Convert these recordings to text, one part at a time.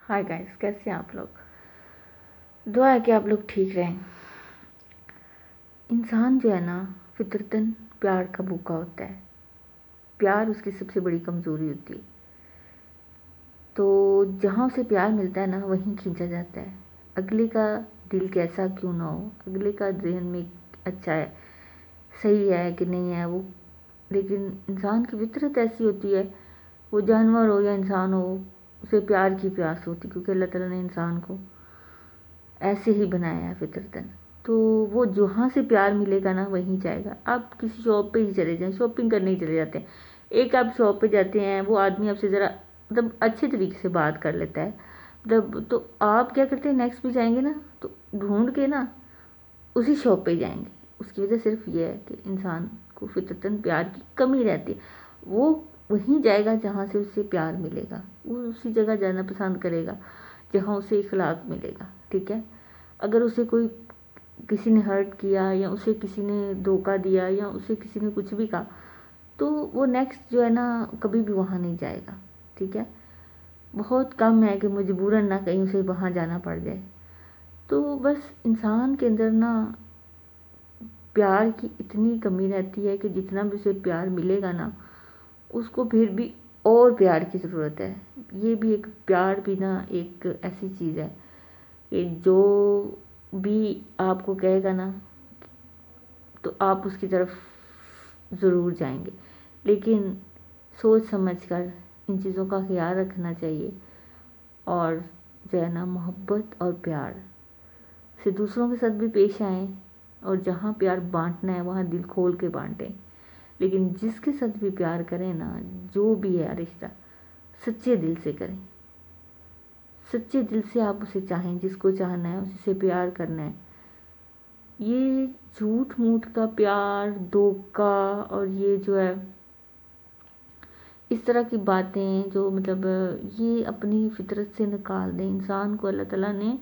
Hi guys, कैसे हैं आप लोग। दुआ है कि आप लोग ठीक रहें। इंसान जो है ना, फितरतन प्यार का भूखा होता है। प्यार उसकी सबसे बड़ी कमज़ोरी होती है। तो जहाँ उसे प्यार मिलता है ना, वहीं खींचा जाता है। अगले का दिल कैसा क्यों ना हो, अगले का जहन में अच्छा है, सही है कि नहीं है वो, लेकिन इंसान की फितरत ऐसी होती है, वो जानवर हो या इंसान हो, उसे प्यार की प्यास होती, क्योंकि अल्लाह ताला ने इंसान को ऐसे ही बनाया है फितरतन। तो वो जहाँ से प्यार मिलेगा ना, वहीं जाएगा। आप किसी शॉप पे ही चले जाएं, शॉपिंग करने ही चले जाते हैं, एक आप शॉप पे जाते हैं, वो आदमी आपसे ज़रा मतलब अच्छे तरीके से बात कर लेता है, मतलब तो आप क्या करते हैं, नेक्स्ट भी जाएंगे ना तो ढूंढ के ना उसी शॉप पे जाएंगे। उसकी वजह सिर्फ ये है कि इंसान को फितरतन प्यार की कमी रहती है। वो वहीं जाएगा जहाँ से उसे प्यार मिलेगा, वो उसी जगह जाना पसंद करेगा जहाँ उसे इखलाक मिलेगा। ठीक है, अगर उसे कोई किसी ने हर्ट किया या उसे किसी ने धोखा दिया या उसे किसी ने कुछ भी कहा, तो वो नेक्स्ट जो है ना कभी भी वहाँ नहीं जाएगा। ठीक है, बहुत कम है कि मजबूरन ना कहीं उसे वहाँ जाना पड़ जाए। तो बस इंसान के अंदर ना प्यार की इतनी कमी रहती है कि जितना भी उसे प्यार मिलेगा ना, उसको फिर भी और प्यार की ज़रूरत है। ये भी एक प्यार भी ना एक ऐसी चीज़ है कि जो भी आपको कहेगा ना तो आप उसकी तरफ ज़रूर जाएंगे, लेकिन सोच समझ कर इन चीज़ों का ख्याल रखना चाहिए। और जो है ना, मोहब्बत और प्यार से दूसरों के साथ भी पेश आएँ, और जहाँ प्यार बांटना है वहाँ दिल खोल के बांटें। लेकिन जिसके साथ भी प्यार करें ना, जो भी है रिश्ता, सच्चे दिल से करें। सच्चे दिल से आप उसे चाहें, जिसको चाहना है उसी से प्यार करना है। ये झूठ मूठ का प्यार, धोखा और ये जो है इस तरह की बातें जो मतलब ये अपनी फितरत से निकाल दें। इंसान को अल्लाह ताला ने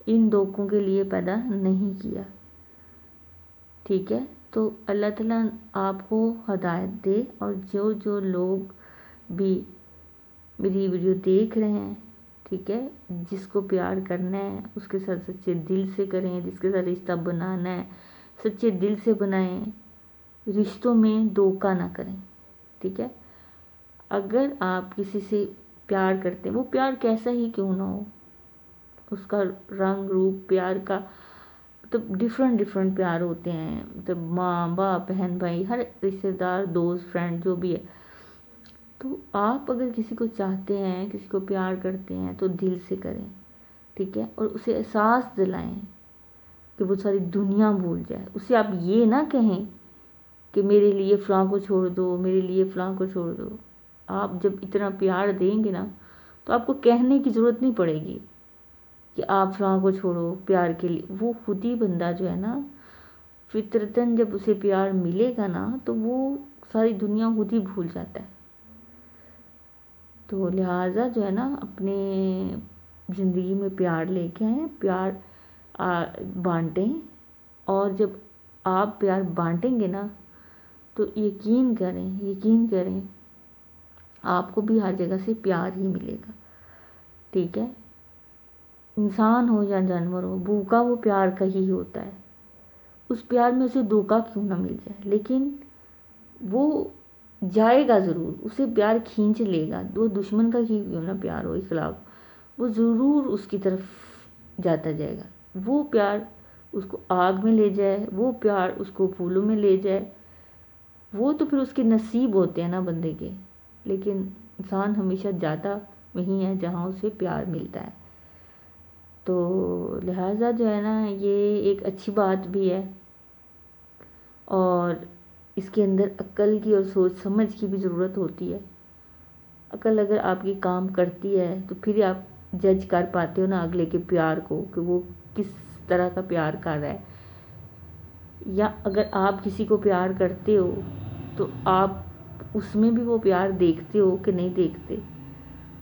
इन धोखों के लिए पैदा नहीं किया। ठीक है, तो अल्लाह ताला आपको हदायत दे, और जो जो लोग भी मेरी वीडियो देख रहे हैं, ठीक है, जिसको प्यार करना है उसके साथ सच्चे दिल से करें, जिसके साथ रिश्ता बनाना है सच्चे दिल से बनाएं, रिश्तों में धोखा ना करें। ठीक है, अगर आप किसी से प्यार करते हैं, वो प्यार कैसा ही क्यों ना हो, उसका रंग रूप प्यार का मतलब डिफरेंट डिफरेंट प्यार होते हैं, मतलब माँ बाप बहन भाई हर रिश्तेदार दोस्त फ्रेंड जो भी है। तो आप अगर किसी को चाहते हैं, किसी को प्यार करते हैं, तो दिल से करें। ठीक है, और उसे एहसास दिलाएं कि वो सारी दुनिया भूल जाए। उसे आप ये ना कहें कि मेरे लिए फ़लाँ को छोड़ दो, मेरे लिए फ़लाँ को छोड़ दो। आप जब इतना प्यार देंगे ना, तो आपको कहने की ज़रूरत नहीं पड़ेगी कि आप फ़लाँ को छोड़ो प्यार के लिए। वो खुद ही बंदा जो है ना, फितरतन जब उसे प्यार मिलेगा ना, तो वो सारी दुनिया खुद ही भूल जाता है। तो लिहाजा जो है ना, अपने ज़िंदगी में प्यार लेके आएँ, प्यार बांटें। और जब आप प्यार बांटेंगे ना, तो यकीन करें आपको भी हर जगह से प्यार ही मिलेगा। ठीक है, इंसान हो या जानवर हो, भूखा वो प्यार का ही होता है। उस प्यार में उसे धोखा क्यों ना मिल जाए, लेकिन वो जाएगा ज़रूर, उसे प्यार खींच लेगा। वो दुश्मन का ही क्यों ना प्यार हो, इखलाक, वो ज़रूर उसकी तरफ जाता जाएगा। वो प्यार उसको आग में ले जाए, वो प्यार उसको फूलों में ले जाए, वो तो फिर उसके नसीब होते हैं ना बंदे के। लेकिन इंसान हमेशा जाता वहीं है जहाँ उसे प्यार मिलता है। तो लिहाजा जो है ना, ये एक अच्छी बात भी है, और इसके अंदर अक्ल की और सोच समझ की भी ज़रूरत होती है। अक्ल अगर आपकी काम करती है तो फिर आप जज कर पाते हो ना अगले के प्यार को, कि वो किस तरह का प्यार कर रहा है। या अगर आप किसी को प्यार करते हो तो आप उसमें भी वो प्यार देखते हो कि नहीं देखते।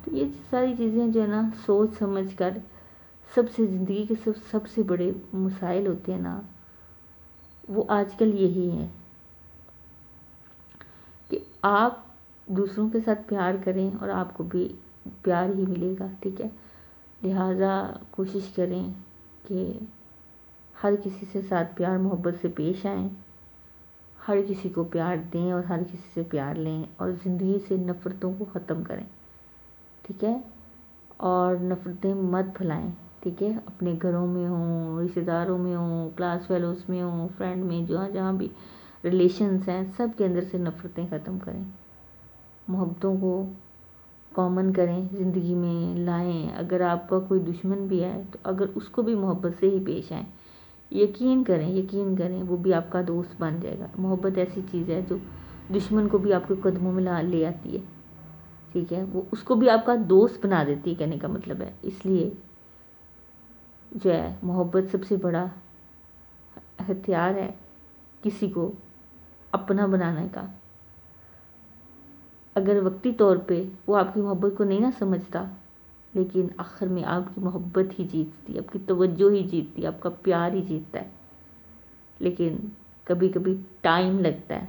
तो ये सारी चीज़ें जो है ना, सोच समझ कर, सबसे ज़िंदगी के सबसे बड़े मसाइल होते हैं ना, वो आजकल यही हैं कि आप दूसरों के साथ प्यार करें और आपको भी प्यार ही मिलेगा। ठीक है, لہٰذا کوشش کریں کہ ہر کسی سے ساتھ پیار محبت سے پیش آئیں، ہر کسی کو پیار دیں اور ہر کسی سے پیار لیں، اور زندگی سے نفرتوں کو ختم کریں، ٹھیک ہے؟ اور نفرتیں مت پھیلائیں، ٹھیک ہے؟ اپنے گھروں میں ہوں، رشتہ داروں میں ہوں، کلاس فیلوز میں ہوں، فرینڈ میں، جہاں جہاں بھی ریلیشنز ہیں، سب کے اندر سے نفرتیں ختم کریں، محبتوں کو کامن کریں، زندگی میں لائیں۔ اگر آپ کا کوئی دشمن بھی ہے تو اگر اس کو بھی محبت سے ہی پیش آئیں، یقین کریں وہ بھی آپ کا دوست بن جائے گا۔ محبت ایسی چیز ہے جو دشمن کو بھی آپ کے قدموں میں لے آتی ہے، ٹھیک ہے؟ وہ اس کو بھی آپ کا دوست بنا دیتی ہے، کہنے کا مطلب ہے۔ اس لیے جو ہے محبت سب سے بڑا ہتھیار ہے کسی کو اپنا بنانے کا۔ اگر وقتی طور پہ وہ آپ کی محبت کو نہیں نہ سمجھتا، لیکن آخر میں آپ کی محبت ہی جیتتی ہے، آپ کی توجہ ہی جیتتی ہے، آپ کا پیار ہی جیتتا ہے۔ لیکن کبھی کبھی ٹائم لگتا ہے،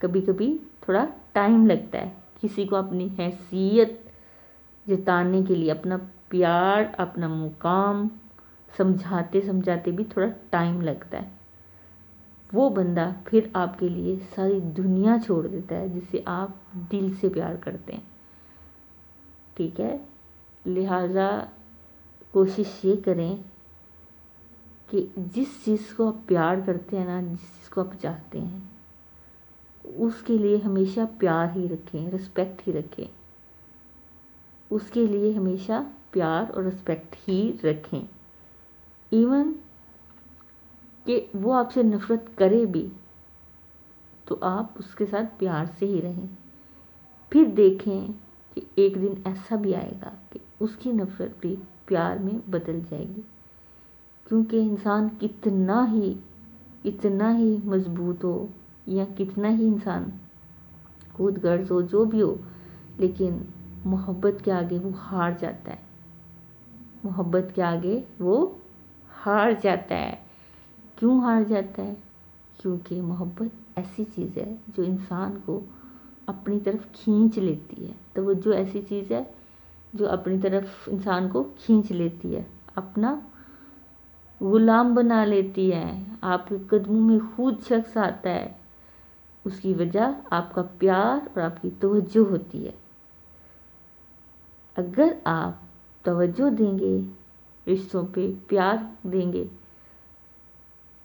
کبھی کبھی تھوڑا ٹائم لگتا ہے کسی کو اپنی حیثیت جتانے کے لیے، اپنا پیار، اپنا مقام سمجھاتے بھی تھوڑا ٹائم لگتا ہے۔ وہ بندہ پھر آپ کے لیے ساری دنیا چھوڑ دیتا ہے جسے آپ دل سے پیار کرتے ہیں، ٹھیک ہے؟ لہٰذا کوشش یہ کریں کہ جس چیز کو آپ پیار کرتے ہیں نا، جس چیز کو آپ چاہتے ہیں، اس کے لیے ہمیشہ پیار ہی رکھیں، رسپیکٹ ہی رکھیں، اس کے لیے ہمیشہ پیار اور رسپیکٹ ہی رکھیں۔ ایون کہ وہ آپ سے نفرت کرے بھی تو آپ اس کے ساتھ پیار سے ہی رہیں۔ پھر دیکھیں کہ ایک دن ایسا بھی آئے گا کہ اس کی نفرت بھی پیار میں بدل جائے گی، کیونکہ انسان اتنا ہی مضبوط ہو یا کتنا ہی انسان خود غرض ہو، جو بھی ہو، لیکن محبت کے آگے وہ ہار جاتا ہے، محبت کے آگے وہ ہار جاتا ہے۔ کیوں ہار جاتا ہے؟ کیونکہ محبت ایسی چیز ہے جو انسان کو اپنی طرف کھینچ لیتی ہے، توجہ ایسی چیز ہے جو اپنی طرف انسان کو کھینچ لیتی ہے، اپنا غلام بنا لیتی ہے، آپ کے قدموں میں خود شخص آتا ہے، اس کی وجہ آپ کا پیار اور آپ کی توجہ ہوتی ہے۔ اگر آپ توجہ دیں گے، رشتوں پہ پیار دیں گے،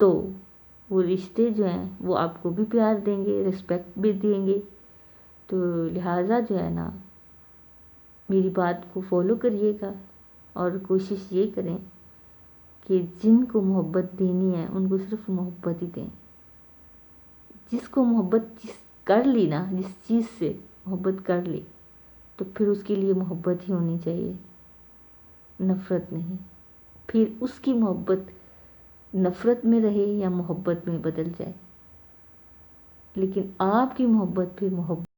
تو وہ رشتے جو ہیں وہ آپ کو بھی پیار دیں گے، رسپیکٹ بھی دیں گے۔ تو لہٰذا جو ہے نا، میری بات کو فالو کریے گا اور کوشش یہ کریں کہ جن کو محبت دینی ہے ان کو صرف محبت ہی دیں۔ جس کو محبت کر لی نا، جس چیز سے محبت کر لی، تو پھر اس کے لیے محبت ہی ہونی چاہیے، نفرت نہیں۔ پھر اس کی محبت نفرت میں رہے یا محبت میں بدل جائے، لیکن آپ کی محبت پھر محبت